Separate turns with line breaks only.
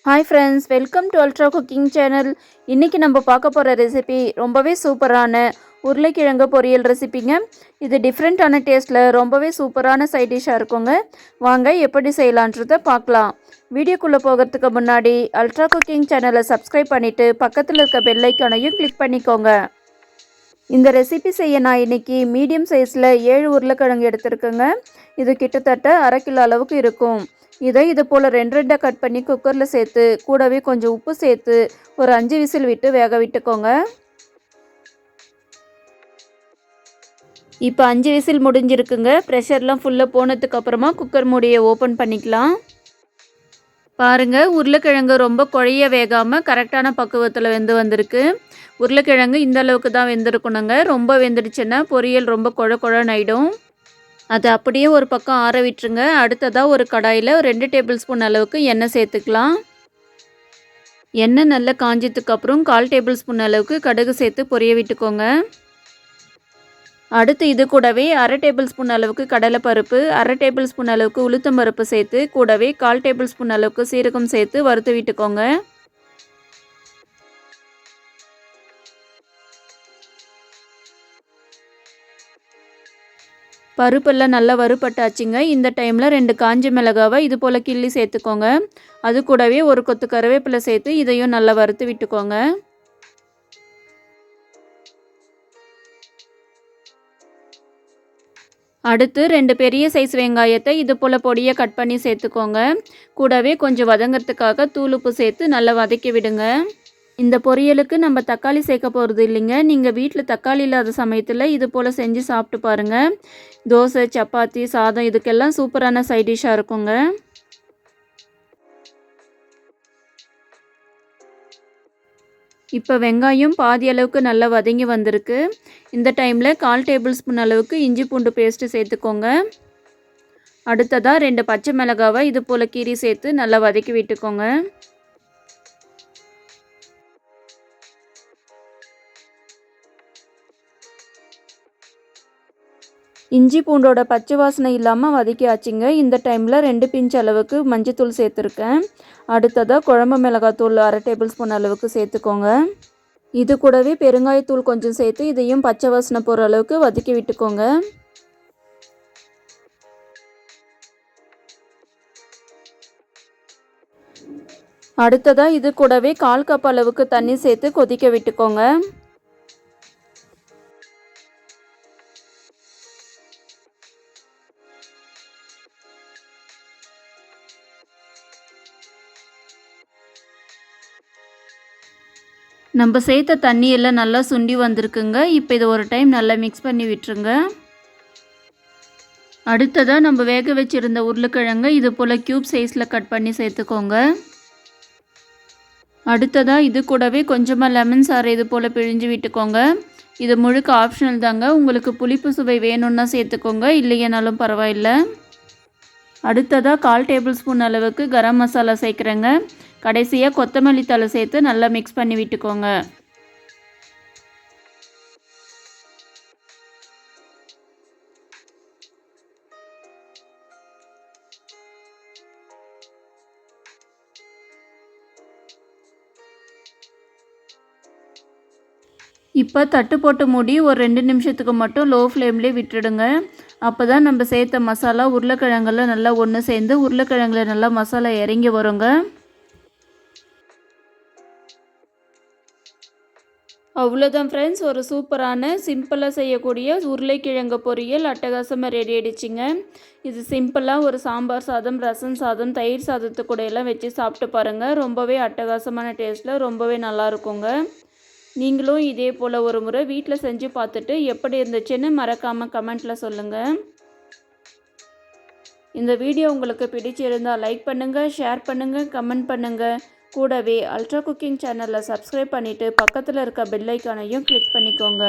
Hi friends, welcome to ultra cooking channel. இன்றைக்கி நம்ம பார்க்க போகிற ரெசிபி ரொம்பவே சூப்பரான உருளைக்கிழங்கு பொரியல் ரெசிபிங்க. இது டிஃப்ரெண்ட்டான டேஸ்ட்டில் ரொம்பவே சூப்பரான சைட் டிஷ்ஷாக இருக்குங்க. வாங்க எப்படி செய்யலான்றதை பார்க்கலாம். வீடியோக்குள்ளே போகிறதுக்கு முன்னாடி அல்ட்ரா குக்கிங் சேனலை சப்ஸ்கிரைப் பண்ணிவிட்டு பக்கத்தில் இருக்க பெல் ஐக்கானையும் கிளிக் பண்ணிக்கோங்க. இந்த ரெசிபி செய்ய நான் இன்றைக்கி மீடியம் சைஸில் 7 உருளைக்கிழங்கு எடுத்துருக்கேங்க. இது கிட்டத்தட்ட 1/2 கிலோ அளவுக்கு இருக்கும். இதை இது போல் 2 கட் பண்ணி குக்கரில் சேர்த்து கூடவே கொஞ்சம் உப்பு சேர்த்து ஒரு 5 விசில் விட்டு வேக விட்டுக்கோங்க. இப்போ 5 விசில் முடிஞ்சிருக்குங்க. ப்ரெஷர்லாம் ஃபுல்லாக போனதுக்கப்புறமா குக்கர் மூடியை ஓப்பன் பண்ணிக்கலாம். பாருங்கள், உருளைக்கிழங்கு ரொம்ப குழைய வேகாமல் கரெக்டான பக்குவத்தில் வெந்து வந்திருக்கு. உருளைக்கிழங்கு இந்த அளவுக்கு தான் வெந்திருக்கணுங்க. ரொம்ப வெந்துடுச்சுன்னா பொரியல் ரொம்ப குழன்னு ஆகிடும். அதை அப்படியே ஒரு பக்கம் ஆற விட்டுருங்க. அடுத்ததாக ஒரு கடாயில் 2 டேபிள் ஸ்பூன் அளவுக்கு எண்ணெய் சேர்த்துக்கலாம். எண்ணெய் நல்லா காஞ்சதுக்கப்புறம் 1/4 டேபிள் ஸ்பூன் அளவுக்கு கடுகு சேர்த்து பொரிய விட்டுக்கோங்க. அடுத்து இது கூடவே 1/2 டேபிள் ஸ்பூன் அளவுக்கு கடலைப்பருப்பு, 1/2 டேபிள் ஸ்பூன் அளவுக்கு உளுத்தம் பருப்பு சேர்த்து கூடவே 1/4 டேபிள் ஸ்பூன் அளவுக்கு சீரகம் சேர்த்து வறுத்து விட்டுக்கோங்க. பருப்பெல்லாம் நல்லா வறுபட்டாச்சுங்க. இந்த டைமில் 2 காஞ்ச மிளகாவை இது போல் கிள்ளி சேர்த்துக்கோங்க. அது கூடவே ஒரு கொத்து கருவேப்பிலை சேர்த்து இதையும் நல்லா வறுத்து விட்டுக்கோங்க. அடுத்து 2 பெரிய சைஸ் வெங்காயத்தை இது போல் பொடியை கட் பண்ணி சேர்த்துக்கோங்க. கூடவே கொஞ்சம் வதங்கிறதுக்காக தூள் உப்பு சேர்த்து நல்லா வதக்கி விடுங்க. இந்த பொரியலுக்கு நம்ம தக்காளி சேர்க்க போகிறது இல்லைங்க. நீங்கள் வீட்டில் தக்காளி இல்லாத சமயத்தில் இது போல் செஞ்சு சாப்பிட்டு பாருங்கள். தோசை, சப்பாத்தி, சாதம் இதுக்கெல்லாம் சூப்பரான சைட் டிஷ்ஷாக இருக்குங்க. இப்போ வெங்காயம் பாதி அளவுக்கு நல்லா வதங்கி வந்திருக்கு. இந்த டைமில் 1/4 டேபிள் ஸ்பூன் அளவுக்கு இஞ்சி பூண்டு பேஸ்ட்டு சேர்த்துக்கோங்க. அடுத்ததாக 2 பச்சை மிளகாவை இது போல் கீரி சேர்த்து நல்லா வதக்கி விட்டுக்கோங்க. இஞ்சி பூண்டோட பச்சை வாசனை இல்லாமல் வதக்கியாச்சுங்க. இந்த டைமில் 2 பிஞ்ச் அளவுக்கு மஞ்சத்தூள் சேர்த்துருக்கேன். அடுத்ததாக குழம்பு மிளகாத்தூள் 1/2 டேபிள் ஸ்பூன் அளவுக்கு சேர்த்துக்கோங்க. இது கூடவே பெருங்காயத்தூள் கொஞ்சம் சேர்த்து இதையும் பச்சை வாசனை போகிற அளவுக்கு வதக்கி விட்டுக்கோங்க. அடுத்ததாக இது கூடவே 1/4 கப் அளவுக்கு தண்ணி சேர்த்து கொதிக்க விட்டுக்கோங்க. நம்ம சேர்த்த தண்ணி எல்லாம் நல்லா சுண்டி வந்திருக்குங்க. இப்போ இதை ஒரு டைம் நல்லா மிக்ஸ் பண்ணி விட்டுருங்க. அடுத்ததாக நம்ம வேக வச்சுருந்த உருளைக்கிழங்கு இது போல் க்யூப் சைஸில் கட் பண்ணி சேர்த்துக்கோங்க. அடுத்ததாக இது கூடவே கொஞ்சமாக லெமன் சாறு இது போல் பிழிஞ்சு விட்டுக்கோங்க. இது முழுக்க ஆப்ஷனல் தாங்க. உங்களுக்கு புளிப்பு சுவை வேணும்னா சேர்த்துக்கோங்க, இல்லையனாலும் பரவாயில்லை. அடுத்ததாக 1/4 டேபிள் ஸ்பூன் அளவுக்கு கரம் மசாலா சேர்க்குறேங்க. கடைசியாக கொத்தமல்லி தழை சேர்த்து நல்லா மிக்ஸ் பண்ணி விட்டுக்கோங்க. இப்போ தட்டு போட்டு மூடி ஒரு 2 நிமிஷத்துக்கு மட்டும் லோ ஃப்ளேம்லேயே விட்டுடுங்க. அப்போ தான் நம்ம சேர்த்த மசாலா உருளைக்கிழங்குல நல்லா ஒன்று சேர்ந்து உருளைக்கிழங்குல நல்லா மசாலா இறங்கி வருங்க. அவ்வளோதான் ஃப்ரெண்ட்ஸ், ஒரு சூப்பரான சிம்பிளாக செய்யக்கூடிய உருளைக்கிழங்கு பொரியல் அட்டகாசமாக ரெடி ஆகிடுச்சிங்க. இது சிம்பிளாக ஒரு சாம்பார் சாதம், ரசம் சாதம், தயிர் சாதத்து கூட எல்லாம் வச்சு சாப்பிட்டு பாருங்கள். ரொம்பவே அட்டகாசமான டேஸ்ட்டில் ரொம்பவே நல்லாயிருக்குங்க. நீங்களும் இதே போல் ஒரு முறை வீட்டில் செஞ்சு பார்த்துட்டு எப்படி இருந்துச்சுன்னு மறக்காமல் கமெண்ட்டில் சொல்லுங்கள். இந்த வீடியோ உங்களுக்கு பிடிச்சிருந்தால் லைக் பண்ணுங்கள், ஷேர் பண்ணுங்கள், கமெண்ட் பண்ணுங்கள். கூடவே அல்ட்ரா குக்கிங் சேனலில் சப்ஸ்கிரைப் பண்ணிவிட்டு பக்கத்தில் இருக்க பெல் ஐக்கானையும் கிளிக் பண்ணிக்கோங்க.